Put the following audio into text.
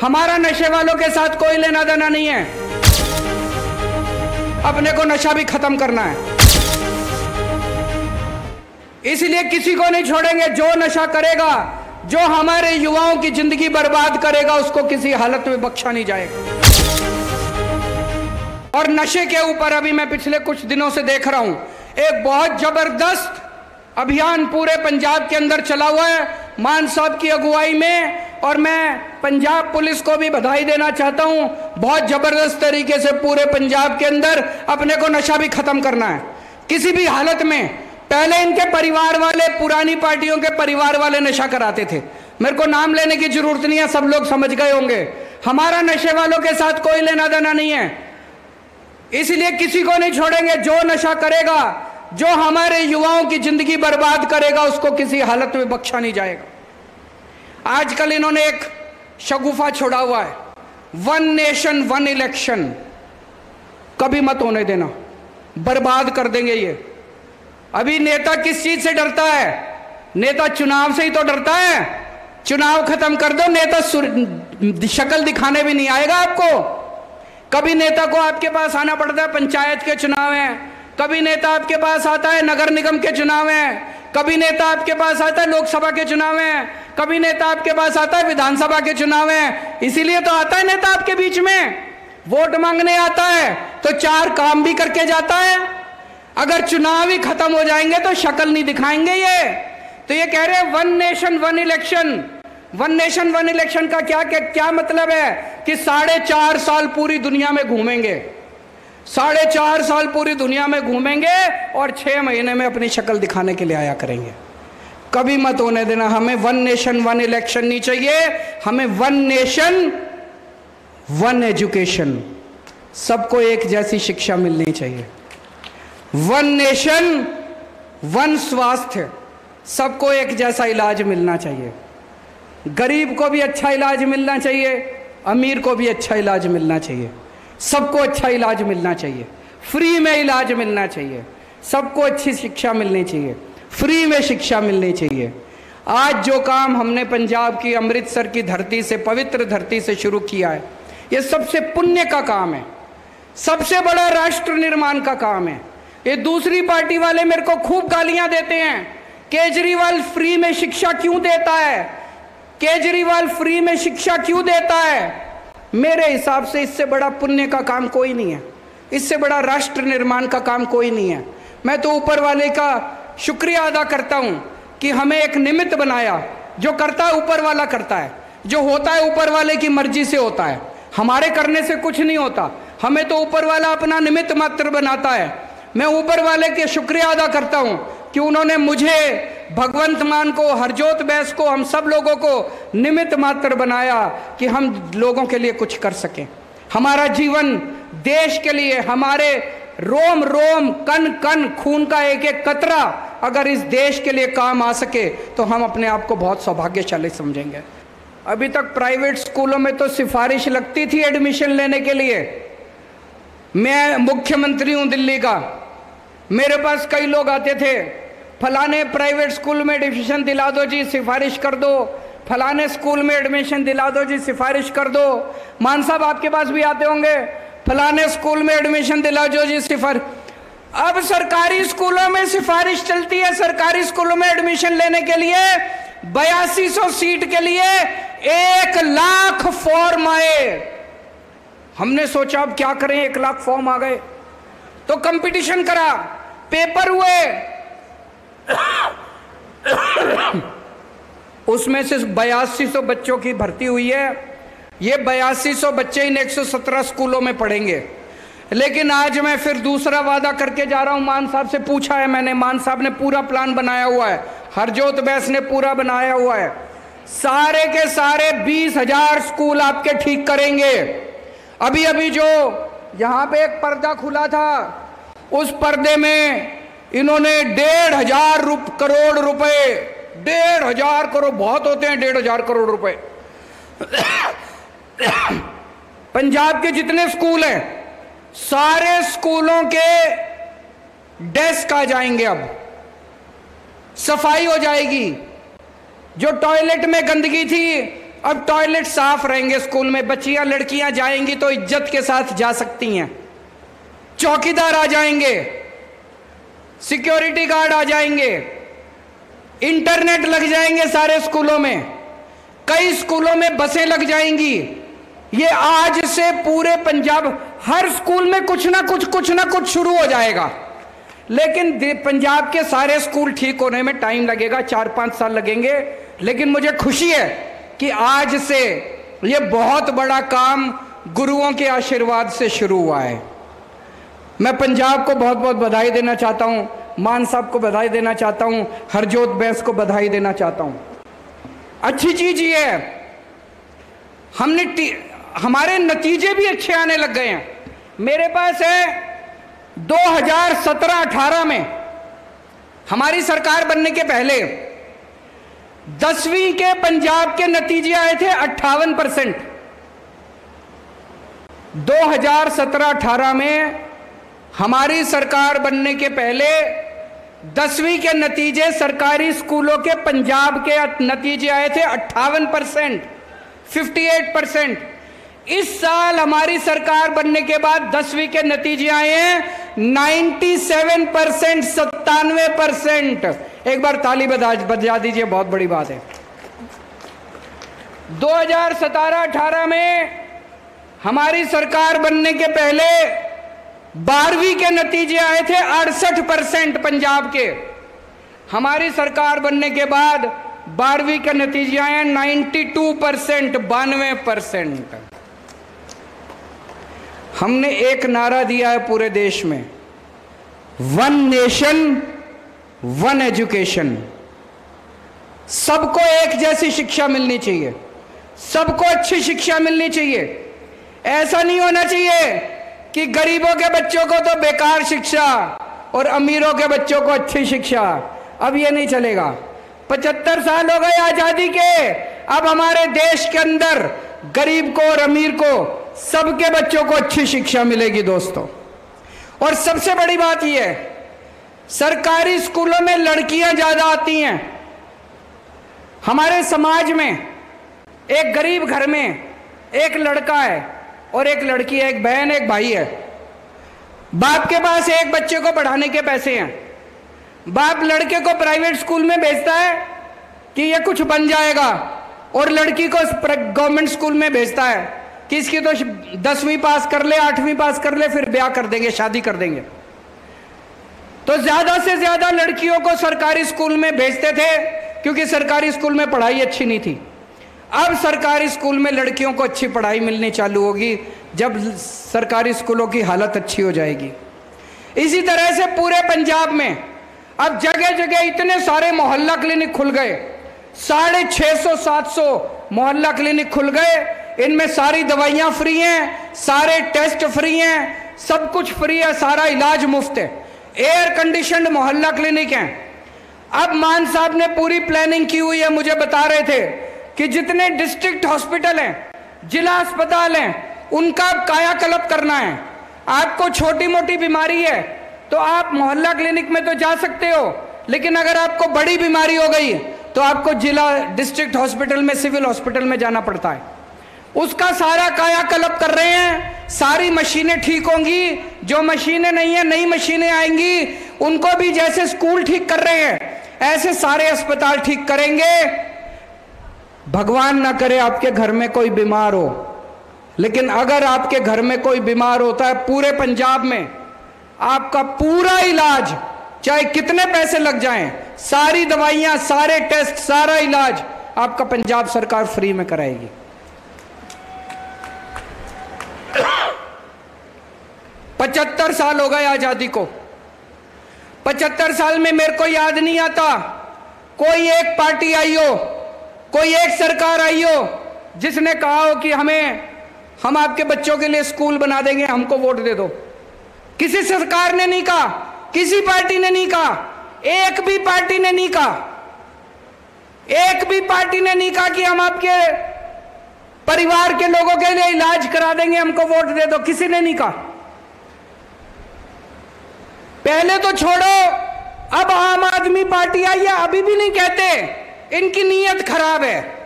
हमारा नशे वालों के साथ कोई लेना देना नहीं है। अपने को नशा भी खत्म करना है, इसलिए किसी को नहीं छोड़ेंगे। जो नशा करेगा, जो हमारे युवाओं की जिंदगी बर्बाद करेगा, उसको किसी हालत में बख्शा नहीं जाएगा। और नशे के ऊपर अभी मैं पिछले कुछ दिनों से देख रहा हूं, एक बहुत जबरदस्त अभियान पूरे पंजाब के अंदर चला हुआ है मान साहब की अगुवाई में। और मैं पंजाब पुलिस को भी बधाई देना चाहता हूं। बहुत जबरदस्त तरीके से पूरे पंजाब के अंदर अपने को नशा भी खत्म करना है किसी भी हालत में। पहले इनके परिवार वाले, पुरानी पार्टियों के परिवार वाले नशा कराते थे, मेरे को नाम लेने की जरूरत नहीं है, सब लोग समझ गए होंगे। हमारा नशे वालों के साथ कोई लेना देना नहीं है, इसलिए किसी को नहीं छोड़ेंगे। जो नशा करेगा, जो हमारे युवाओं की जिंदगी बर्बाद करेगा, उसको किसी हालत में बख्शा नहीं जाएगा। आजकल इन्होंने एक शगुफा छोड़ा हुआ है, 1 नेशन 1 इलेक्शन। कभी मत होने देना, बर्बाद कर देंगे ये। अभी नेता किस चीज से डरता है? नेता चुनाव से ही तो डरता है। चुनाव खत्म कर दो, नेता शक्ल दिखाने भी नहीं आएगा आपको। कभी नेता को आपके पास आना पड़ता है, पंचायत के चुनाव है, कभी नेता आपके पास आता है नगर निगम के चुनाव है, कभी नेता आपके पास आता है लोकसभा के चुनाव है, कभी नेता आपके पास आता है विधानसभा के चुनाव है। इसीलिए तो आता है नेता आपके बीच में, वोट मांगने आता है तो 4 काम भी करके जाता है। अगर चुनाव ही खत्म हो जाएंगे तो शक्ल नहीं दिखाएंगे ये। तो ये कह रहे हैं 1 नेशन 1 इलेक्शन। 1 नेशन 1 इलेक्शन का क्या मतलब है कि 4.5 साल पूरी दुनिया में घूमेंगे, 4.5 साल पूरी दुनिया में घूमेंगे और 6 महीने में अपनी शक्ल दिखाने के लिए आया करेंगे। कभी मत होने देना। हमें 1 नेशन 1 इलेक्शन नहीं चाहिए, हमें 1 नेशन 1 एजुकेशन, सबको एक जैसी शिक्षा मिलनी चाहिए। 1 नेशन 1 स्वास्थ्य, सबको एक जैसा इलाज मिलना चाहिए। गरीब को भी अच्छा इलाज मिलना चाहिए, अमीर को भी अच्छा इलाज मिलना चाहिए, सबको अच्छा इलाज मिलना चाहिए, फ्री में इलाज मिलना चाहिए, सबको अच्छी शिक्षा मिलनी चाहिए, फ्री में शिक्षा मिलनी चाहिए। आज जो काम हमने पंजाब की अमृतसर की धरती से, पवित्र धरती से शुरू किया है, ये सबसे पुण्य का काम है, सबसे बड़ा राष्ट्र निर्माण का काम है। ये दूसरी पार्टी वाले मेरे को खूब गालियां देते हैं, केजरीवाल फ्री में शिक्षा क्यों देता है, केजरीवाल फ्री में शिक्षा क्यों देता है। मेरे हिसाब से इससे बड़ा पुण्य का काम कोई नहीं है, इससे बड़ा राष्ट्र निर्माण का काम कोई नहीं है। मैं तो ऊपर वाले का शुक्रिया अदा करता हूं कि हमें एक निमित्त बनाया। जो करता है ऊपर वाला करता है, जो होता है ऊपर वाले की मर्जी से होता है, हमारे करने से कुछ नहीं होता। हमें तो ऊपर वाला अपना निमित्त मात्र बनाता है। मैं ऊपर वाले के शुक्रिया अदा करता हूं कि उन्होंने मुझे, भगवंत मान को, हरजोत बैस को, हम सब लोगों को निमित्त मात्र बनाया कि हम लोगों के लिए कुछ कर सकें। हमारा जीवन देश के लिए, हमारे रोम रोम, कण कण, खून का एक एक कतरा अगर इस देश के लिए काम आ सके तो हम अपने आप को बहुत सौभाग्यशाली समझेंगे। अभी तक प्राइवेट स्कूलों में तो सिफारिश लगती थी एडमिशन लेने के लिए। मैं मुख्यमंत्री हूं दिल्ली का, मेरे पास कई लोग आते थे, फलाने प्राइवेट स्कूल में एडमिशन दिला दो जी, सिफारिश कर दो, फलाने स्कूल में एडमिशन दिला दो जी, सिफारिश कर दो। मान साहब आपके पास भी आते होंगे, फलाने स्कूल में एडमिशन दिला दो जी, सिफारिश। अब सरकारी स्कूलों में सिफारिश चलती है, सरकारी स्कूलों में एडमिशन लेने के लिए 8200 सीट के लिए 1 लाख फॉर्म आए। हमने सोचा अब क्या करें, 1 लाख फॉर्म आ गए तो कंपटीशन करा, पेपर हुए, उसमें से 8200 बच्चों की भर्ती हुई है। ये 8200 बच्चे इन 117 स्कूलों में पढ़ेंगे। लेकिन आज मैं फिर दूसरा वादा करके जा रहा हूं। मान साहब से पूछा है मैंने, मान साहब ने पूरा प्लान बनाया हुआ है, हरजोत बैस ने पूरा बनाया हुआ है। सारे के सारे 20,000 स्कूल आपके ठीक करेंगे। अभी अभी जो यहां पे एक पर्दा खुला था, उस पर्दे में इन्होंने 1,500 करोड़ रुपए, 1,500 करोड़, बहुत होते हैं 1,500 करोड़ रुपए। पंजाब के जितने स्कूल हैं, सारे स्कूलों के डेस्क आ जाएंगे, अब सफाई हो जाएगी। जो टॉयलेट में गंदगी थी अब टॉयलेट साफ रहेंगे स्कूल में, बच्चियां लड़कियां जाएंगी तो इज्जत के साथ जा सकती हैं, चौकीदार आ जाएंगे, सिक्योरिटी गार्ड आ जाएंगे, इंटरनेट लग जाएंगे सारे स्कूलों में, कई स्कूलों में बसें लग जाएंगी। ये आज से पूरे पंजाब हर स्कूल में कुछ ना कुछ शुरू हो जाएगा। लेकिन पंजाब के सारे स्कूल ठीक होने में टाइम लगेगा, 4-5 साल लगेंगे। लेकिन मुझे खुशी है कि आज से ये बहुत बड़ा काम गुरुओं के आशीर्वाद से शुरू हुआ है। मैं पंजाब को बहुत बहुत बधाई देना चाहता हूं, मान साहब को बधाई देना चाहता हूं, हरजोत बैंस को बधाई देना चाहता हूं। अच्छी चीज ये है, हमारे नतीजे भी अच्छे आने लग गए हैं। मेरे पास है 2017-18 में हमारी सरकार बनने के पहले 10वीं के पंजाब के नतीजे आए थे 58%। 2017-18 में हमारी सरकार बनने के पहले 10वीं के नतीजे सरकारी स्कूलों के पंजाब के नतीजे आए थे 58%, 58%। इस साल हमारी सरकार बनने के बाद 10वीं के नतीजे आए हैं 97%, 97%। एक बार ताली बजा दीजिए, बहुत बड़ी बात है। 2017-18 में हमारी सरकार बनने के पहले 12वीं के नतीजे आए थे 68% पंजाब के। हमारी सरकार बनने के बाद 12वीं के नतीजे आए 92%, 92%। हमने एक नारा दिया है पूरे देश में, वन नेशन वन एजुकेशन। सबको एक जैसी शिक्षा मिलनी चाहिए, सबको अच्छी शिक्षा मिलनी चाहिए। ऐसा नहीं होना चाहिए कि गरीबों के बच्चों को तो बेकार शिक्षा और अमीरों के बच्चों को अच्छी शिक्षा। अब ये नहीं चलेगा। 75 साल हो गए आजादी के, अब हमारे देश के अंदर गरीब को और अमीर को सबके बच्चों को अच्छी शिक्षा मिलेगी दोस्तों। और सबसे बड़ी बात यह है, सरकारी स्कूलों में लड़कियां ज्यादा आती हैं। हमारे समाज में एक गरीब घर में एक लड़का है और एक लड़की है, एक बहन एक भाई है। बाप के पास एक बच्चे को पढ़ाने के पैसे हैं। बाप लड़के को प्राइवेट स्कूल में भेजता है कि ये कुछ बन जाएगा, और लड़की को गवर्नमेंट स्कूल में भेजता है कि इसकी तो 10वीं पास कर ले, 8वीं पास कर ले, फिर ब्याह कर देंगे, शादी कर देंगे। तो ज्यादा से ज्यादा लड़कियों को सरकारी स्कूल में भेजते थे क्योंकि सरकारी स्कूल में पढ़ाई अच्छी नहीं थी। अब सरकारी स्कूल में लड़कियों को अच्छी पढ़ाई मिलनी चालू होगी जब सरकारी स्कूलों की हालत अच्छी हो जाएगी। इसी तरह से पूरे पंजाब में अब जगह जगह इतने सारे मोहल्ला क्लिनिक खुल गए, 650-700 मोहल्ला क्लिनिक खुल गए। इनमें सारी दवाइयां फ्री हैं, सारे टेस्ट फ्री हैं, सब कुछ फ्री है, सारा इलाज मुफ्त है। एयर कंडीशनड मोहल्ला क्लिनिक हैं। अब मान साहब ने पूरी प्लानिंग की हुई है, मुझे बता रहे थे कि जितने डिस्ट्रिक्ट हॉस्पिटल हैं, जिला अस्पताल हैं, उनका कायाकल्प करना है। आपको छोटी मोटी बीमारी है तो आप मोहल्ला क्लिनिक में तो जा सकते हो, लेकिन अगर आपको बड़ी बीमारी हो गई तो आपको जिला डिस्ट्रिक्ट हॉस्पिटल में, सिविल हॉस्पिटल में जाना पड़ता है। उसका सारा कायाकल्प कर रहे हैं। सारी मशीनें ठीक होंगी, जो मशीनें नहीं है नई मशीनें आएंगी। उनको भी जैसे स्कूल ठीक कर रहे हैं ऐसे सारे अस्पताल ठीक करेंगे। भगवान ना करे आपके घर में कोई बीमार हो, लेकिन अगर आपके घर में कोई बीमार होता है, पूरे पंजाब में आपका पूरा इलाज, चाहे कितने पैसे लग जाएं, सारी दवाइयां, सारे टेस्ट, सारा इलाज आपका पंजाब सरकार फ्री में कराएगी। 75 साल हो गए आजादी को। 75 साल में मेरे को याद नहीं आता कोई एक पार्टी आई हो, कोई एक सरकार आई हो जिसने कहा हो कि हम आपके बच्चों के लिए स्कूल बना देंगे, हमको वोट दे दो। किसी सरकार ने नहीं कहा, किसी पार्टी ने नहीं कहा, एक भी पार्टी ने नहीं कहा, एक भी पार्टी ने नहीं कहा कि हम आपके परिवार के लोगों के लिए इलाज करा देंगे, हमको वोट दे दो। किसी ने नहीं कहा। पहले तो छोड़ो, अब आम आदमी पार्टी आई है, अभी भी नहीं कहते। इनकी नीयत खराब है।